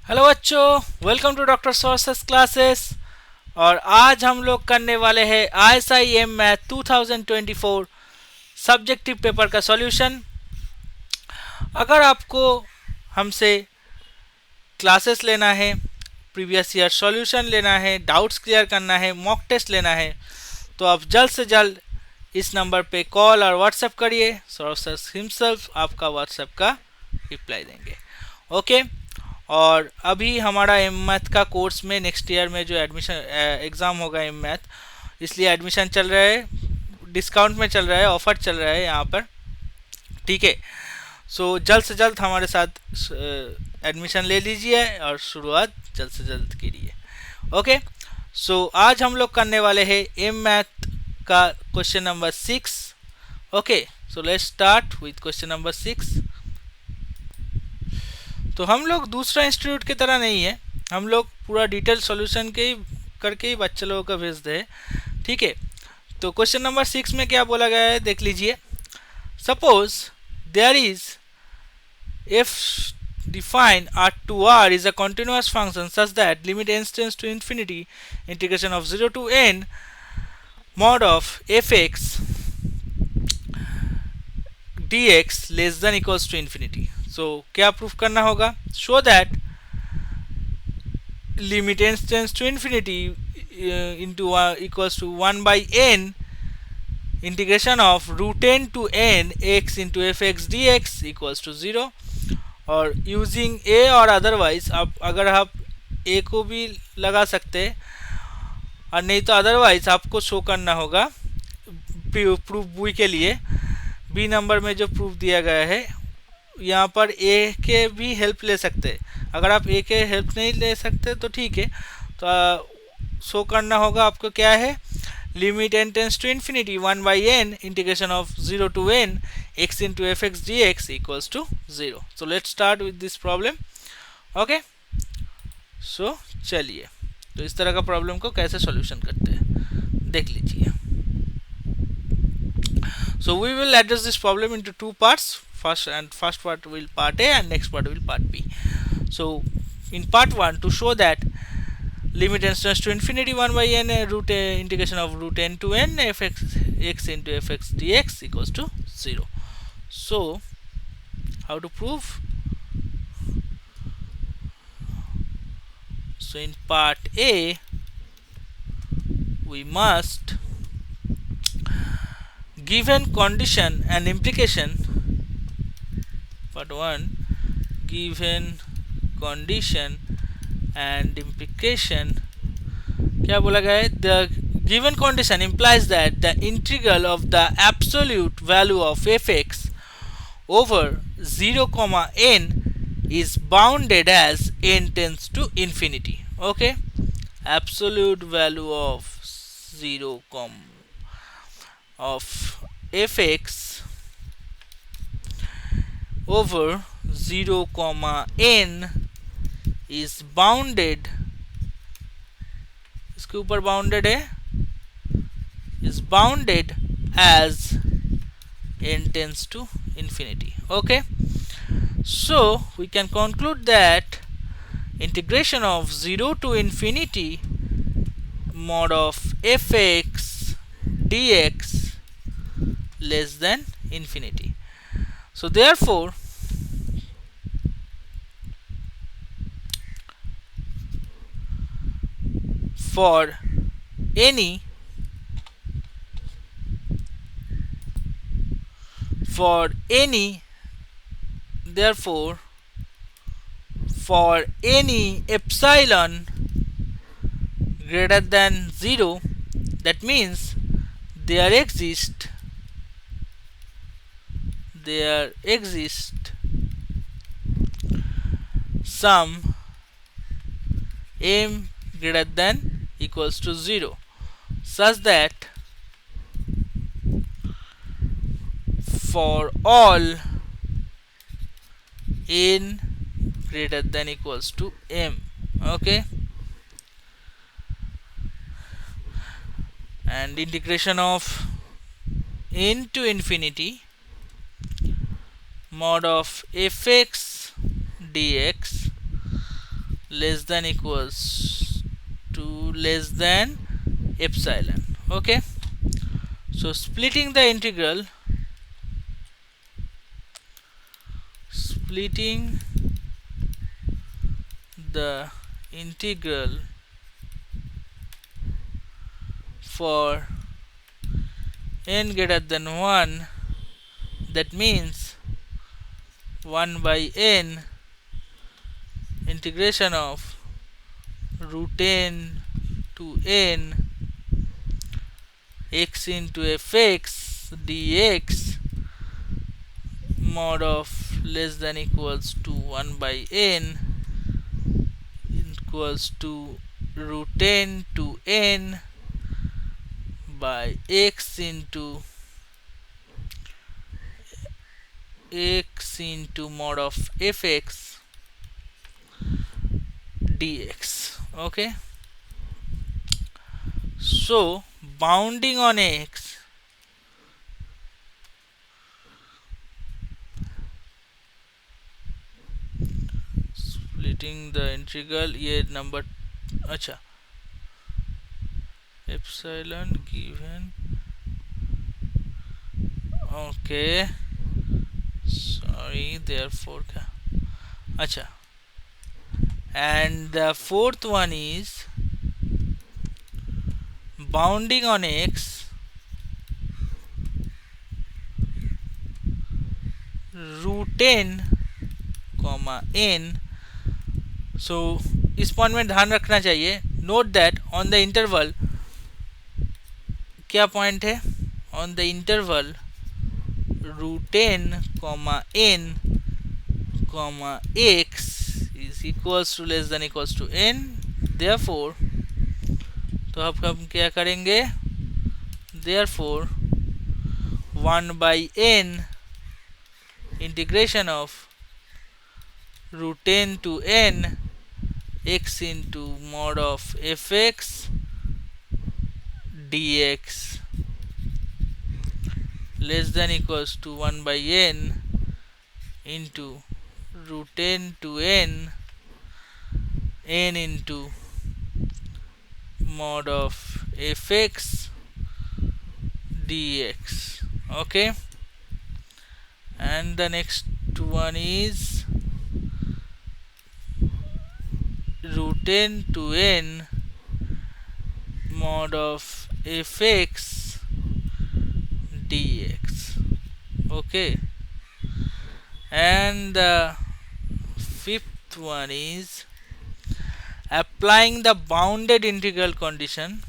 Hello बच्चों, welcome to doctor sources classes. और आज हम लोग करने वाले हैं ISIM मैथ 2024 सब्जेक्टिव पेपर का सॉल्यूशन। अगर आपको हमसे क्लासेस लेना है, प्रीवियस ईयर सॉल्यूशन लेना है, डाउट्स क्लियर करना है, मॉक टेस्ट लेना है, तो आप जल्द से जल्द इस नंबर पे कॉल और व्हाट्सएप करिए। सोर्सेस हिमसेल्फ आपका व्हाट्सएप का रिप्लाई देंगे। ओके। और अभी हमारा एम मैथ का कोर्स में नेक्स्ट ईयर में जो एडमिशन एग्ज़ाम होगा एम मैथ, इसलिए एडमिशन चल रहा है, डिस्काउंट में चल रहा है, ऑफर चल रहा है यहाँ पर। ठीक है। सो जल्द से जल्द हमारे साथ एडमिशन ले लीजिए और शुरुआत जल्द से जल्द कीजिए। ओके। सो आज हम लोग करने वाले हैं एम मैथ का question number 6। Okay. So let's start with question number 6। तो हम लोग दूसरा इंस्टीट्यूट की तरह नहीं है, हम लोग पूरा डिटेल सॉल्यूशन के ही करके ही बच्चे लोगों को भेजते हैं। ठीक है। तो क्वेश्चन नंबर 6 में क्या बोला गया है देख लीजिए। Suppose there is F define R2R is a continuous function such that limit n tends to infinity integration of 0 to n mod of fx dx less than equals to infinity। so क्या proof करना होगा? Show that limit n tends to infinity into equals to 1 by n integration of root n to n x into fx dx equals to 0। और using a और otherwise आप अगर आप a को भी लगा सकते हैं और नहीं तो अदरवाइज आपको शो करना होगा प्रूफ बी के लिए। बी नंबर में जो प्रूफ दिया गया है यहाँ पर ए के भी हेल्प ले सकते हैं। अगर आप ए के हेल्प नहीं ले सकते तो ठीक है, तो शो करना होगा आपको क्या है, limit n tends to infinity 1 by n integration of 0 to n x into f x d x equals to 0। So let's start with this problem. Okay. So चलिए, तो इस तरह का प्रॉब्लम को कैसे सॉल्यूशन करते हैं देख लीजिए। So we will address this problem into two parts. First part will part A and next part will part B. So in part 1, to show that limit n tends to infinity 1 by n root integration of root n to n fx x into fx dx equals to 0. So how to prove? So in part A we must given condition and implication, part 1, given condition and implication क्या बोला गया है, the given condition implies that the integral of the absolute value of fx over 0 comma n is bounded as n tends to infinity. Okay, absolute value of 0 comma of fx over 0 comma n is bounded, इसके ऊपर bounded है, is bounded as n tends to infinity. Okay, so we can conclude that integration of 0 to infinity mod of fx dx less than infinity. So therefore for any therefore for any epsilon greater than 0, that means there exists some m greater than equals to 0 such that for all n greater than equals to m. Okay, and integration of n to infinity mod of fx dx less than equals to less than epsilon. Okay, so splitting the integral for n greater than 1, that means 1 by n integration of root n to n x into fx dx mod of less than equals to 1 by n equals to root n to n by x into mod of fx dx. Okay, so bounding on x, splitting the integral, ये number अच्छा epsilon given, okay, sorry, therefore क्या अच्छा, and the fourth one is bounding on x root n comma n. so इस point में ध्यान रखना चाहिए, note that on the interval, क्या पॉइंट है, on the interval root n comma n comma x is equals to less than equals to n, therefore तो अब हम क्या करेंगे, therefore 1 by n integration of root n to n x into mod of fx dx less than equals to 1 by n into root n to n into mod of fx dx. Okay, and the next one is root n to n mod of fx dx. Okay, and the fifth one is applying the bounded integral condition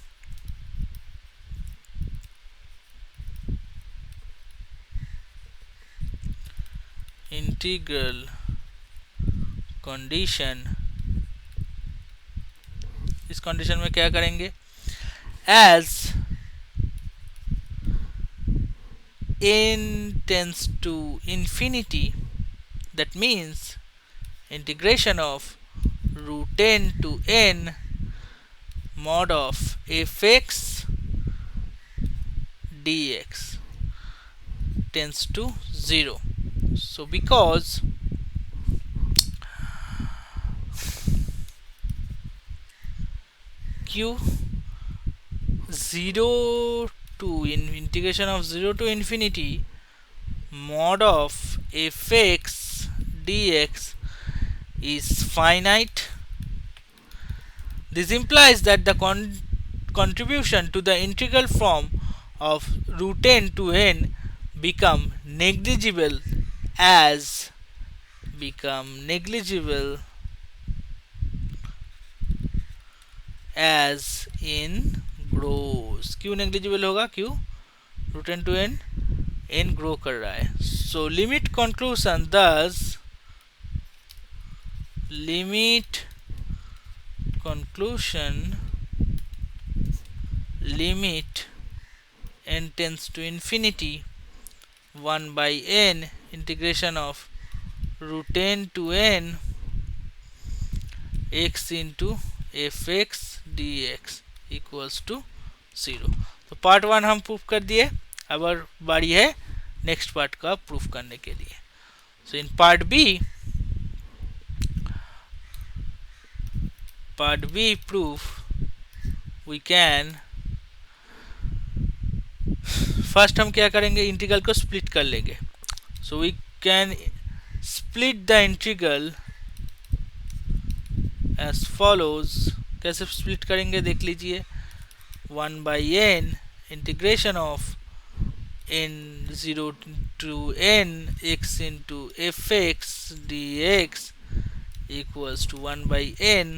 इस condition में क्या करेंगे, as n tends to infinity, that means integration of root n to n mod of fx dx tends to 0. So because q 0 to integration of 0 to infinity mod of fx dx is finite, this implies that the contribution to the integral form of root n to n become negligible as n grows. क्यों negligible होगा, क्यों root n to n grow कर रहा है. So limit conclusion, thus limit n tends to infinity 1 by n integration of root n to n x into fx dx equals to 0. तो part 1 हम proof कर दिए, अब बारी है नेक्स्ट पार्ट का प्रूफ करने के लिए. So in part B part B proof, we can first हम क्या करेंगे, इंटीग्रल को स्प्लिट कर लेंगे. So we can split the integral as follows. कैसे स्प्लिट करेंगे देख लीजिए. 1/n integration of n 0 to n x into fx dx equals to 1/n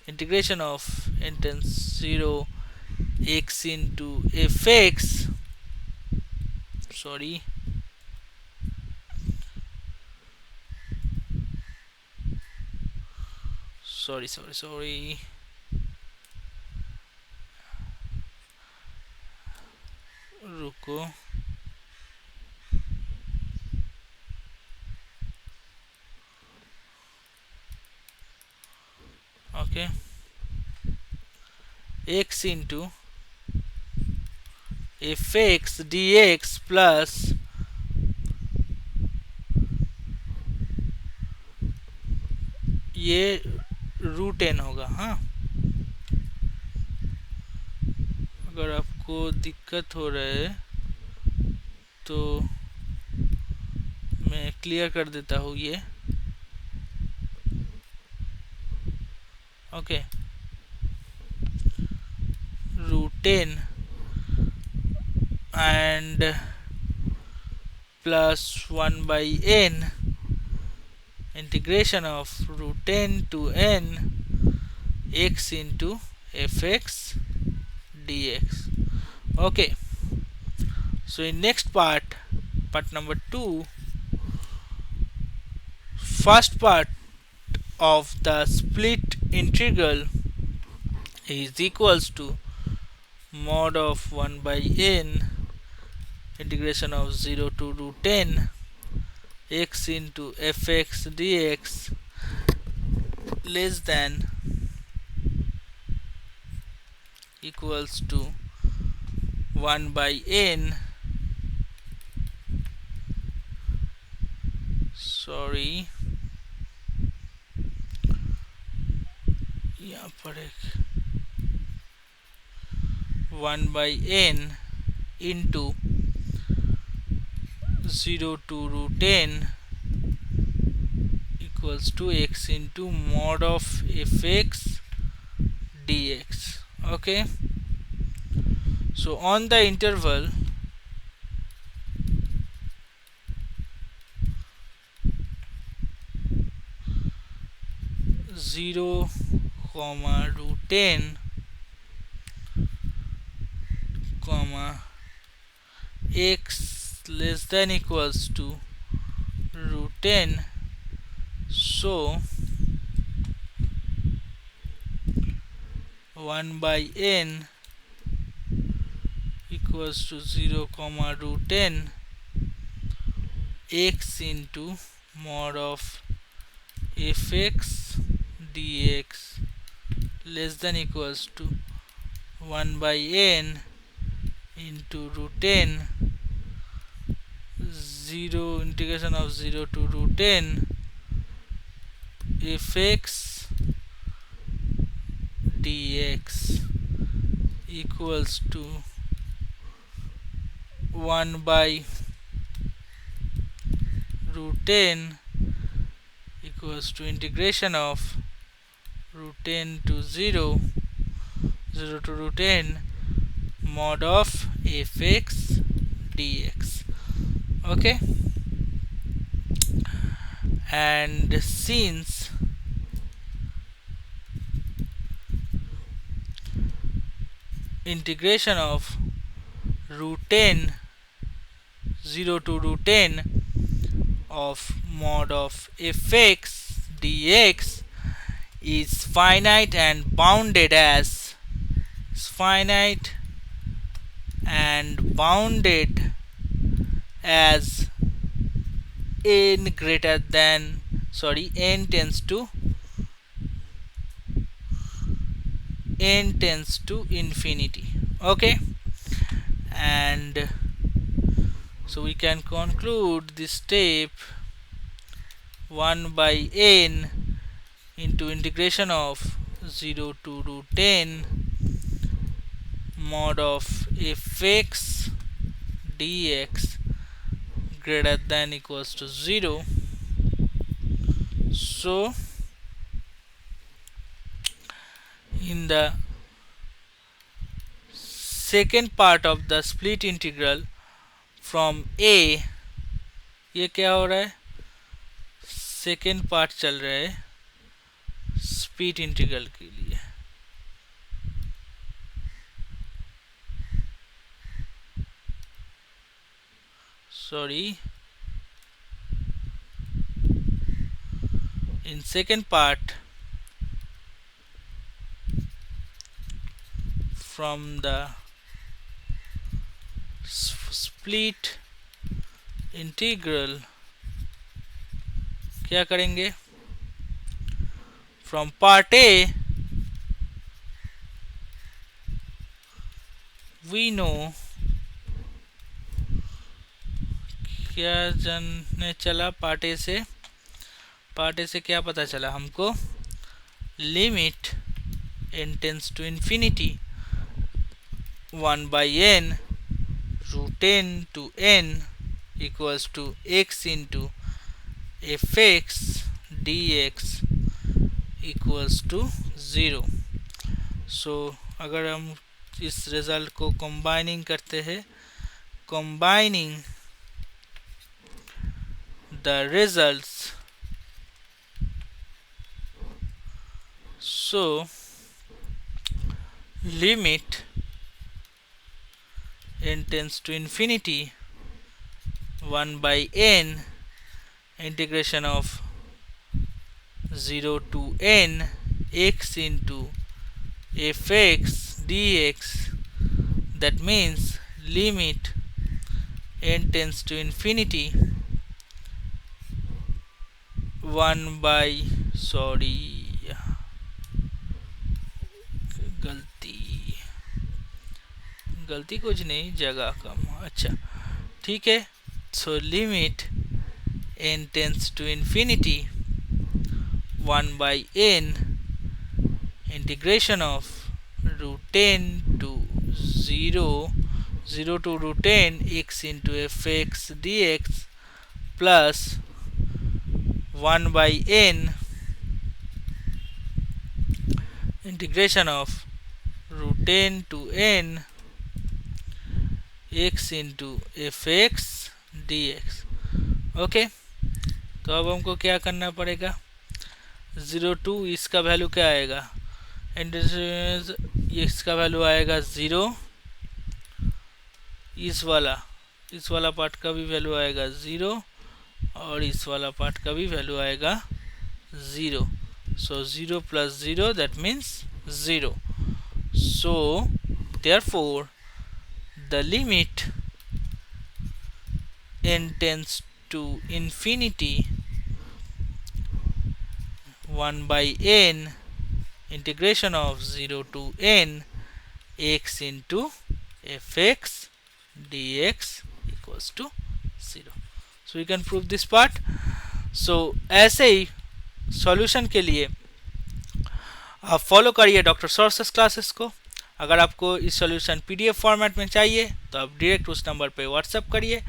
integration of n tends 0 x into fx, sorry, रुको. Okay, x into fx dx plus ये √n होगा. हाँ, अगर आपको दिक्कत हो रहा है तो मैं क्लियर कर देता हूँ ये. Okay, √10 and plus 1/n integration of √10 to n x into fx dx. Okay, so in next part number 2, first part of the split integral is equals to mod of 1/n integration of 0 to √10 x into fx dx less than equals to 1/n, sorry, यहाँ पर एक 1/n into 0 to √10 equals to x into mod of fx dx. Okay, so on the interval 0, √10, x less than equals to √10, so 1/n equals to 0, √10 x into mod of fx dx less than equals to 1/n into √10 0 integration of 0 to √10 fx dx equals to 1/√10 equals to integration of √10 to 0 to √10 mod of fx dx. Okay, and since integration of √10 0 to √10 of mod of fx dx is finite and bounded as n greater than n tends to infinity. Okay, and so we can conclude this step 1/n into integration of 0 to root 10 mod of fx dx greater than equals to 0. So in the second part of the split integral from a, ये क्या हो रहा है, second part चल रहा है split integral के लिए. Sorry, in second part from the split integral क्या करेंगे, from part A we know, क्या जानने चला पार्ट ए से, पार्ट ए से क्या पता चला हमको, limit n tends to infinity 1 by n root n to n equals to x into fx dx equals to 0. So अगर हम इस रिजल्ट को कंबाइनिंग करते हैं, combining the results, so limit n tends to infinity 1 by n integration of 0 to n x into fx dx, that means limit n tends to infinity 1 by, sorry गलती कुछ नहीं, जगह कम, अच्छा ठीक है. So limit n tends to infinity 1 by n integration of root 10 to 0 to root 10 x into fx dx plus 1 by n integration of root 10 to n x into fx dx. Okay, तो अब हमको क्या करना पड़ेगा, 0 to इसका value क्या आएगा, इसका वैल्यू आएगा 0, इस वाला पार्ट का भी वैल्यू आएगा 0 और इस वाला पार्ट का भी वैल्यू आएगा 0. सो 0 plus 0 that means 0. So therefore the limit n tends to infinity 1 by n integration of 0 to n x into fx dx equals to 0. So you can prove this part. So ऐसे ही solution के लिए आप follow करिए doctor sources classes को. अगर आपको इस solution PDF format में चाहिए तो आप डायरेक्ट उस नंबर पे व्हाट्सअप करिए.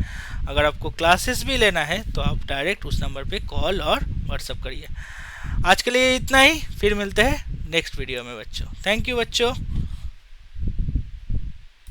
अगर आपको क्लासेस भी लेना है तो आप डायरेक्ट उस नंबर पे कॉल और व्हाट्सअप करिए. आज के लिए इतना ही, फिर मिलते हैं नेक्स्ट वीडियो में बच्चों. थैंक यू बच्चों.